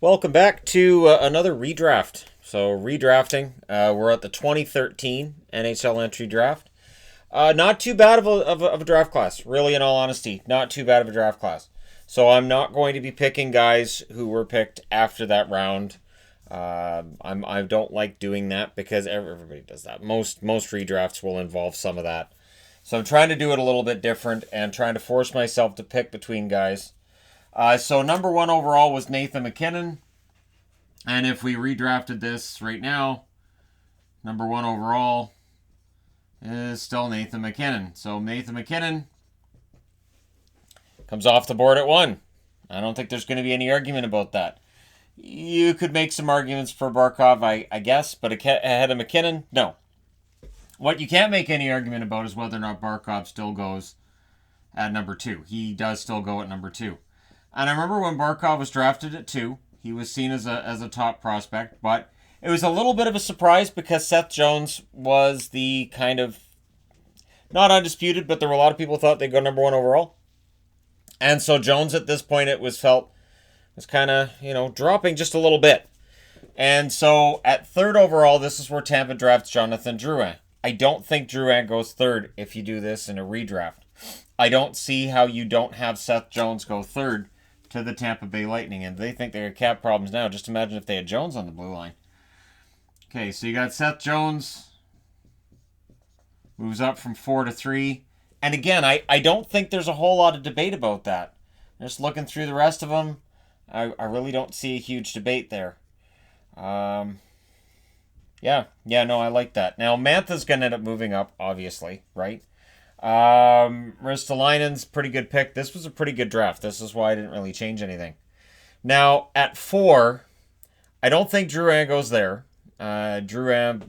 Welcome back to another redraft. So, redrafting. We're at the 2013 NHL entry draft. Not too bad of a draft class, really, in all honesty. Not too bad of a draft class. So, I'm not going to be picking guys who were picked after that round. I don't like doing that because everybody does that. Most redrafts will involve some of that. So, I'm trying to do it a little bit different and trying to force myself to pick between guys. So, number one overall was Nathan MacKinnon. And if we redrafted this right now, number one overall is still Nathan MacKinnon. So Nathan MacKinnon comes off the board at one. I don't think there's going to be any argument about that. You could make some arguments for Barkov, I guess, but ahead of MacKinnon, no. What you can't make any argument about is whether or not Barkov still goes at number two. He does still go at number two. And I remember when Barkov was drafted at two, he was seen as a top prospect, but it was a little bit of a surprise because Seth Jones was the kind of not undisputed, but there were a lot of people who thought they'd go number one overall. And so Jones at this point it was kind of, dropping just a little bit. And so at third overall, this is where Tampa drafts Jonathan Drouin. I don't think Drouin goes third if you do this in a redraft. I don't see how you don't have Seth Jones go third to the Tampa Bay Lightning, and they think they have cap problems now. Just imagine if they had Jones on the blue line. Okay, so you got Seth Jones, moves up from 4 to 3. And again, I don't think there's a whole lot of debate about that. Just looking through the rest of them, I really don't see a huge debate there. No, I like that. Now, Mantha's going to end up moving up, obviously, right? Ristolainen's pretty good pick. This was a pretty good draft. This is why I didn't really change anything. Now, at 4, I don't think Drouin goes there. Drouin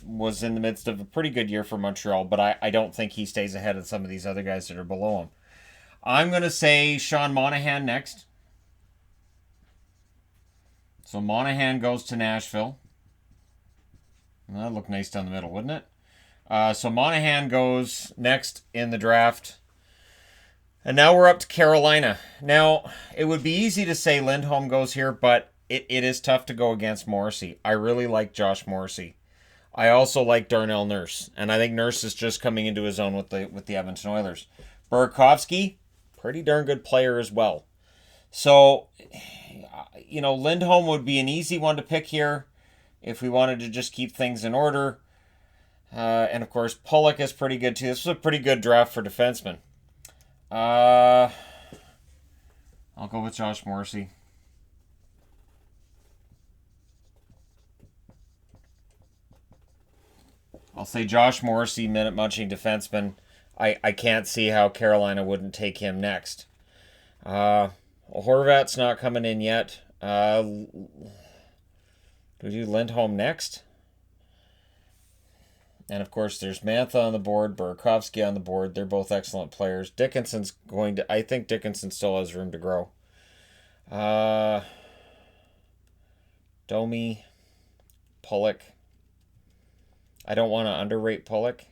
was in the midst of a pretty good year for Montreal, but I don't think he stays ahead of some of these other guys that are below him. I'm going to say Sean Monahan next. So Monahan goes to Nashville. That'd look nice down the middle, wouldn't it? So Monahan goes next in the draft. And now we're up to Carolina. Now, it would be easy to say Lindholm goes here, but it is tough to go against Morrissey. I really like Josh Morrissey. I also like Darnell Nurse, and I think Nurse is just coming into his own with the Edmonton Oilers. Burakovsky, pretty darn good player as well. So, Lindholm would be an easy one to pick here if we wanted to just keep things in order. And of course, Pulock is pretty good too. This was a pretty good draft for defensemen. I'll go with Josh Morrissey. I'll say Josh Morrissey, minute munching defenseman. I can't see how Carolina wouldn't take him next. Horvat's not coming in yet. Do we do Lindholm next? And of course, there's Mantha on the board, Burakovsky on the board. They're both excellent players. I think Dickinson still has room to grow. Domi, Pulock. I don't want to underrate Pulock.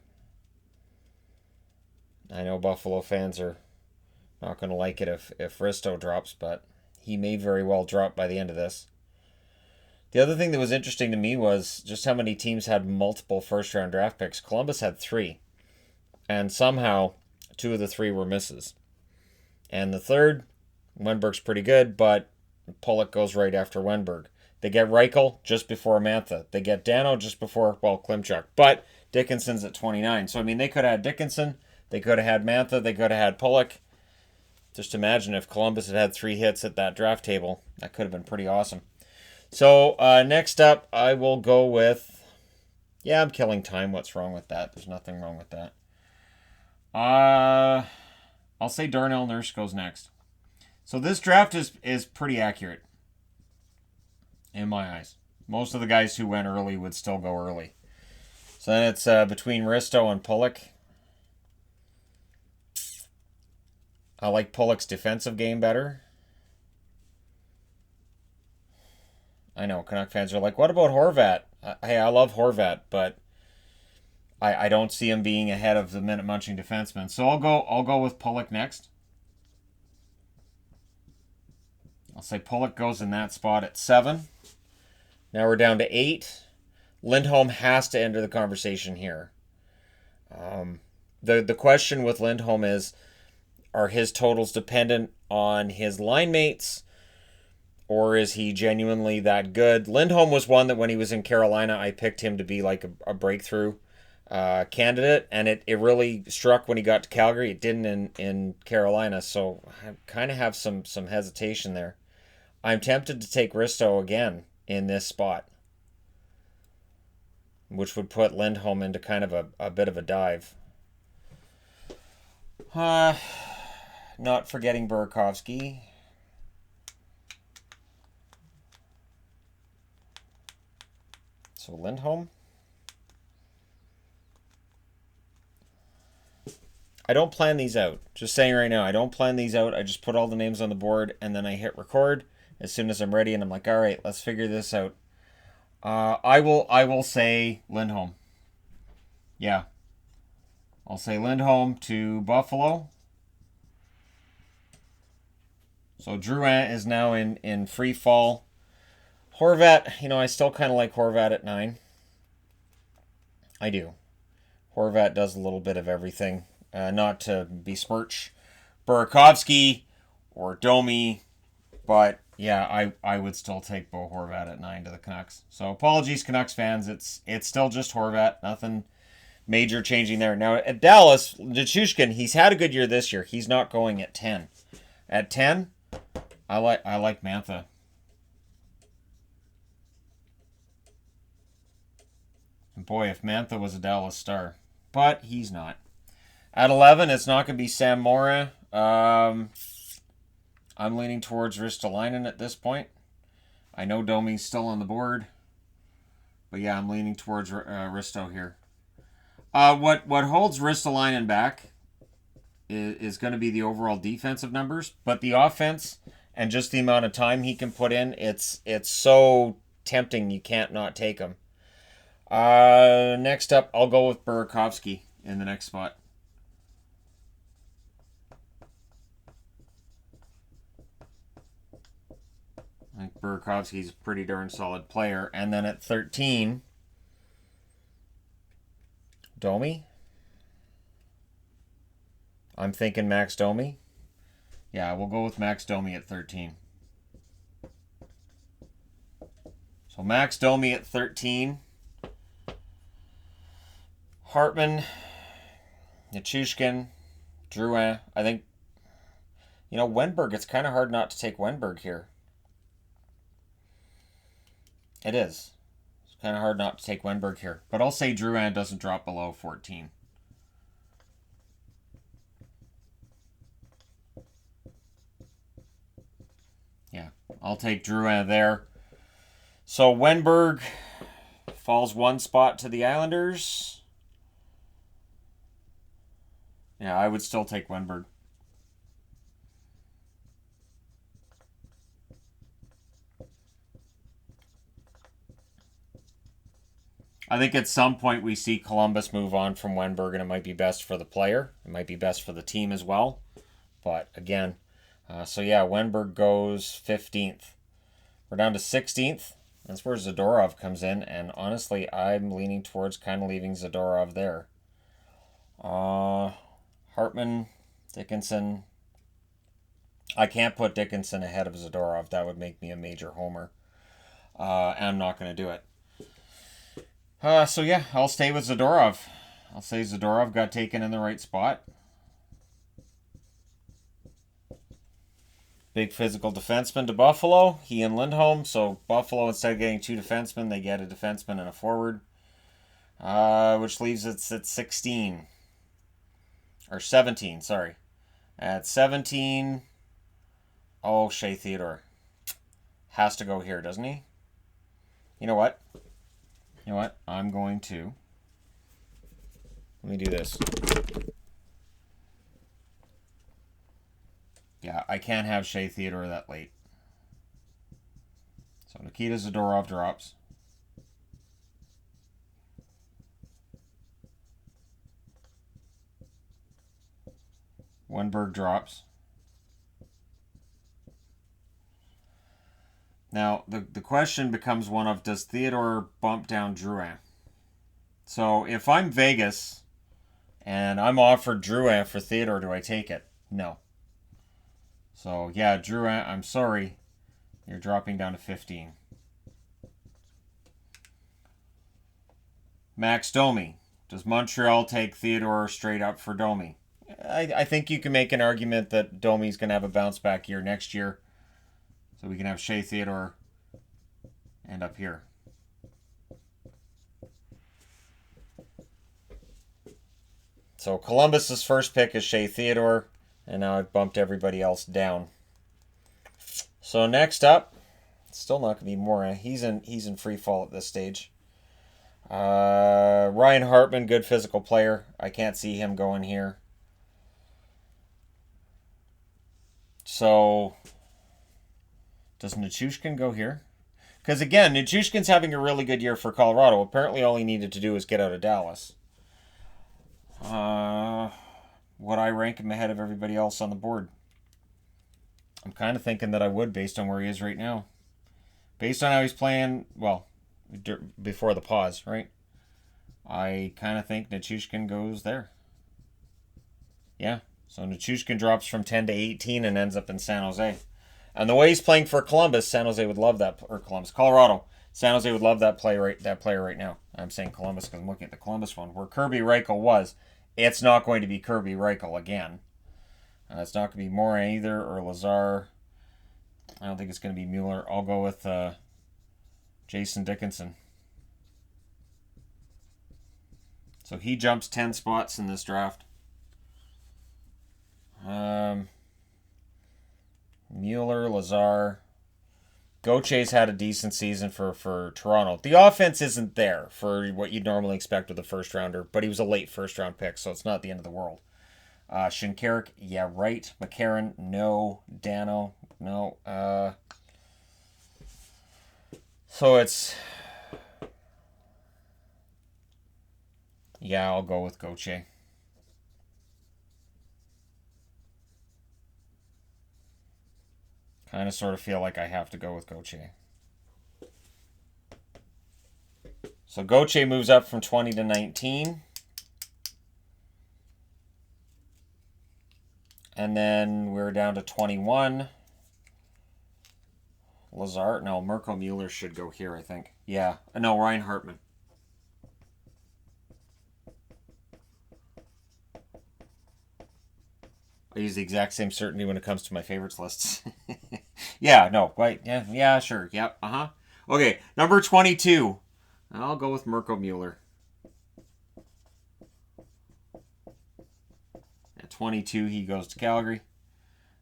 I know Buffalo fans are not going to like it if Risto drops, but he may very well drop by the end of this. The other thing that was interesting to me was just how many teams had multiple first-round draft picks. Columbus had 3, and somehow 2 of the 3 were misses. And the third, Wenberg's pretty good, but Pulock goes right after Wenberg. They get Reichel just before Mantha. They get Dano just before, Klimchuk. But Dickinson's at 29. So, they could have had Dickinson. They could have had Mantha. They could have had Pulock. Just imagine if Columbus had 3 hits at that draft table. That could have been pretty awesome. So, next up, I will go with... Yeah, I'm killing time. What's wrong with that? There's nothing wrong with that. I'll say Darnell Nurse goes next. So this draft is pretty accurate. In my eyes. Most of the guys who went early would still go early. So then it's between Risto and Pulock. I like Pulock's defensive game better. I know, Canuck fans are like, what about Horvat? Hey, I love Horvat, but I don't see him being ahead of the minute munching defenseman. So I'll go with Pulock next. I'll say Pulock goes in that spot at 7. Now we're down to 8. Lindholm has to enter the conversation here. The question with Lindholm is, are his totals dependent on his line mates, or is he genuinely that good? Lindholm was one that when he was in Carolina, I picked him to be like a breakthrough candidate, and it really struck when he got to Calgary. It didn't in Carolina, so I kind of have some hesitation there. I'm tempted to take Risto again in this spot, which would put Lindholm into kind of a bit of a dive. Not forgetting Burakovsky. So Lindholm. I don't plan these out. Just saying right now, I don't plan these out. I just put all the names on the board and then I hit record as soon as I'm ready, and I'm like, all right, let's figure this out. I will say Lindholm. Yeah. I'll say Lindholm to Buffalo. So Drouin is now in free fall. Horvat, I still kind of like Horvat at 9. I do. Horvat does a little bit of everything. Not to besmirch Burakovsky or Domi, but yeah, I would still take Bo Horvat at 9 to the Canucks. So apologies, Canucks fans. It's still just Horvat. Nothing major changing there. Now at Dallas, Nichushkin, he's had a good year this year. He's not going at 10. At 10, I like Mantha. And boy, if Mantha was a Dallas Star. But he's not. At 11, it's not going to be Sam Mora. I'm leaning towards Ristolainen at this point. I know Domi's still on the board. But yeah, I'm leaning towards Risto here. What holds Ristolainen back is going to be the overall defensive numbers. But the offense and just the amount of time he can put in, it's so tempting you can't not take him. Next up, I'll go with Burakovsky in the next spot. I think Burakovsky's a pretty darn solid player. And then at 13, Domi. I'm thinking Max Domi. Yeah, we'll go with Max Domi at 13. So Max Domi at 13. Hartman, Nichushkin, Drouin. I think, Wenberg, it's kind of hard not to take Wenberg here. It is. It's kind of hard not to take Wenberg here. But I'll say Drouin doesn't drop below 14. Yeah, I'll take Drouin there. So Wenberg falls one spot to the Islanders. Yeah, I would still take Wenberg. I think at some point we see Columbus move on from Wenberg, and it might be best for the player. It might be best for the team as well. But again, Wenberg goes 15th. We're down to 16th. That's where Zadorov comes in, and honestly, I'm leaning towards kind of leaving Zadorov there. Hartman, Dickinson. I can't put Dickinson ahead of Zadorov. That would make me a major homer. And I'm not going to do it. I'll stay with Zadorov. I'll say Zadorov got taken in the right spot. Big physical defenseman to Buffalo. He and Lindholm. So Buffalo, instead of getting 2 defensemen, they get a defenseman and a forward. Which leaves us at 16. Or 17, sorry. At 17, Shea Theodore. Has to go here, doesn't he? You know what? I'm going to... Let me do this. Yeah, I can't have Shea Theodore that late. So Nikita Zadorov drops. Wenberg drops. Now, the question becomes one of, does Theodore bump down Drouin? So if I'm Vegas and I'm offered Drouin for Theodore, do I take it? No. So, yeah, Drouin, I'm sorry. You're dropping down to 15. Max Domi. Does Montreal take Theodore straight up for Domi? I think you can make an argument that Domi's going to have a bounce back year next year. So we can have Shea Theodore end up here. So Columbus's first pick is Shea Theodore, and now I've bumped everybody else down. So next up, still not going to be Morin. He's in free fall at this stage. Ryan Hartman, good physical player. I can't see him going here. So, does Nichushkin go here? Because again, Nichushkin's having a really good year for Colorado. Apparently all he needed to do was get out of Dallas. Would I rank him ahead of everybody else on the board? I'm kind of thinking that I would based on where he is right now. Based on how he's playing, well, before the pause, right? I kind of think Nichushkin goes there. Yeah, so Nichushkin drops from 10 to 18 and ends up in San Jose. And the way he's playing for Columbus, San Jose would love that, or Colorado. San Jose would love that player right now. I'm saying Columbus because I'm looking at the Columbus one, where Kirby Reichel was. It's not going to be Kirby Reichel again. It's not going to be Morin either, or Lazar. I don't think it's going to be Mueller. I'll go with Jason Dickinson. So he jumps 10 spots in this draft. Mueller, Lazar. Gauthier's had a decent season for Toronto. The offense isn't there for what you'd normally expect with a first rounder, but he was a late first round pick, so it's not the end of the world. Shinkarik, yeah, right. McCarron, no. Dano, no. So it's... Yeah, I'll go with Gauthier. Kind of sort of feel like I have to go with Gauthier. So Gauthier moves up from 20 to 19. And then we're down to 21. Lazar, no, Mirko Mueller should go here, I think. Yeah, no, Ryan Hartman. I use the exact same certainty when it comes to my favorites lists. Yeah, no, right, yeah, sure, yep, Okay, number 22. I'll go with Mirko Mueller. At 22, he goes to Calgary.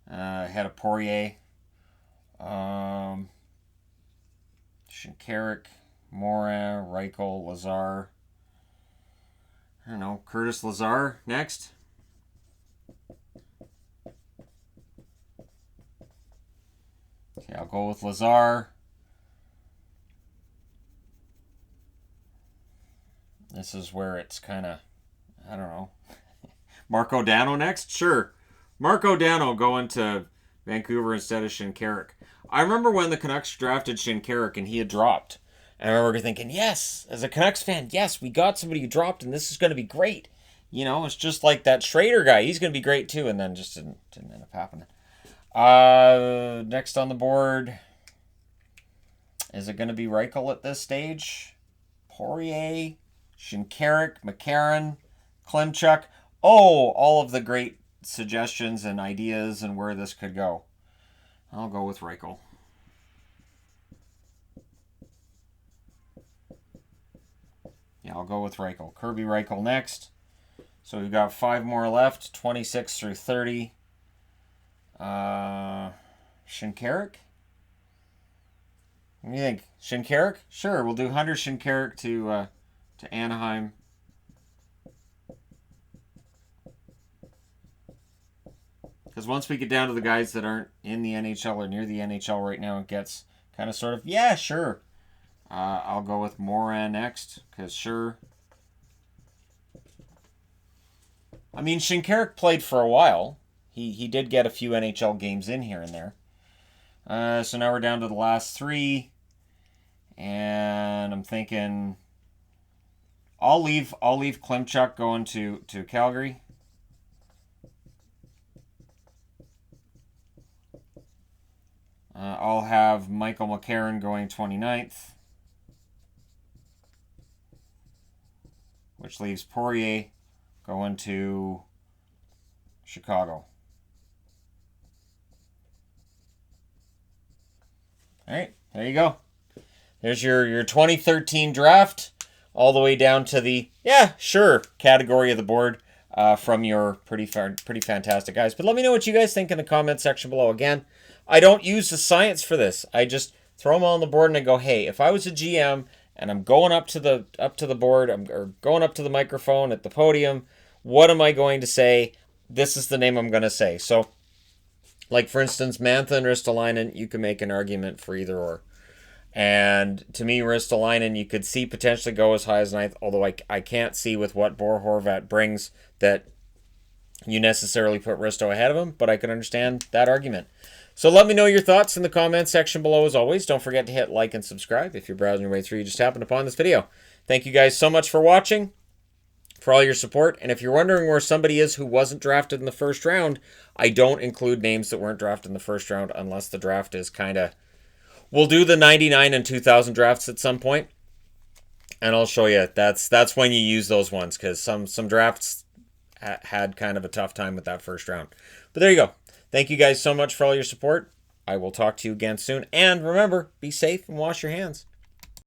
Ahead of Poirier. Shinkarik, Morin, Reichel, Lazar. I don't know, Curtis Lazar next. Okay, I'll go with Lazar. This is where it's kind of, I don't know. Marco Dano next? Sure. Marco Dano going to Vancouver instead of Shinkarik. I remember when the Canucks drafted Shinkarik and he had dropped. And I remember thinking, yes, as a Canucks fan, yes, we got somebody who dropped and this is going to be great. You know, it's just like that Schrader guy. He's going to be great too. And then just didn't end up happening. Next on the board, is it going to be Reichel at this stage? Poirier, Shinkarik, McCarron, Klimchuk. Oh, all of the great suggestions and ideas and where this could go. I'll go with Reichel. Yeah, I'll go with Reichel. Kirby Reichel next. So we've got 5 more left, 26 through 30. Shinkarik? What do you think? Shinkarik? Sure, we'll do Hunter Shinkarik to Anaheim. Because once we get down to the guys that aren't in the NHL or near the NHL right now, it gets kind of sort of, yeah, sure. I'll go with Morin next, because sure. I mean, Shinkarik played for a while. He did get a few NHL games in here and there. So now we're down to the last three. And I'm thinking I'll leave Klimchuk going to Calgary. I'll have Michael McCarron going 29th, which leaves Poirier going to Chicago. All right, there you go. There's your 2013 draft, all the way down to the, yeah, sure, category of the board from your pretty fantastic guys. But let me know what you guys think in the comment section below. Again, I don't use the science for this. I just throw them all on the board and I go, hey, if I was a GM and I'm going up to the board, or going up to the microphone at the podium, what am I going to say? This is the name I'm going to say. So, like for instance, Mantha and Ristolainen, you can make an argument for either or. And to me, Ristolainen, you could see potentially go as high as 9th, although I can't see with what Horvat brings that you necessarily put Risto ahead of him, but I can understand that argument. So let me know your thoughts in the comment section below as always. Don't forget to hit like and subscribe if you're browsing your way through. You just happened upon this video. Thank you guys so much for watching, for all your support. And if you're wondering where somebody is who wasn't drafted in the first round, I don't include names that weren't drafted in the first round unless the draft is kind of... We'll do the 99 and 2000 drafts at some point, and I'll show you. That's when you use those ones, because some drafts had kind of a tough time with that first round. But there you go. Thank you guys so much for all your support. I will talk to you again soon. And remember, be safe and wash your hands.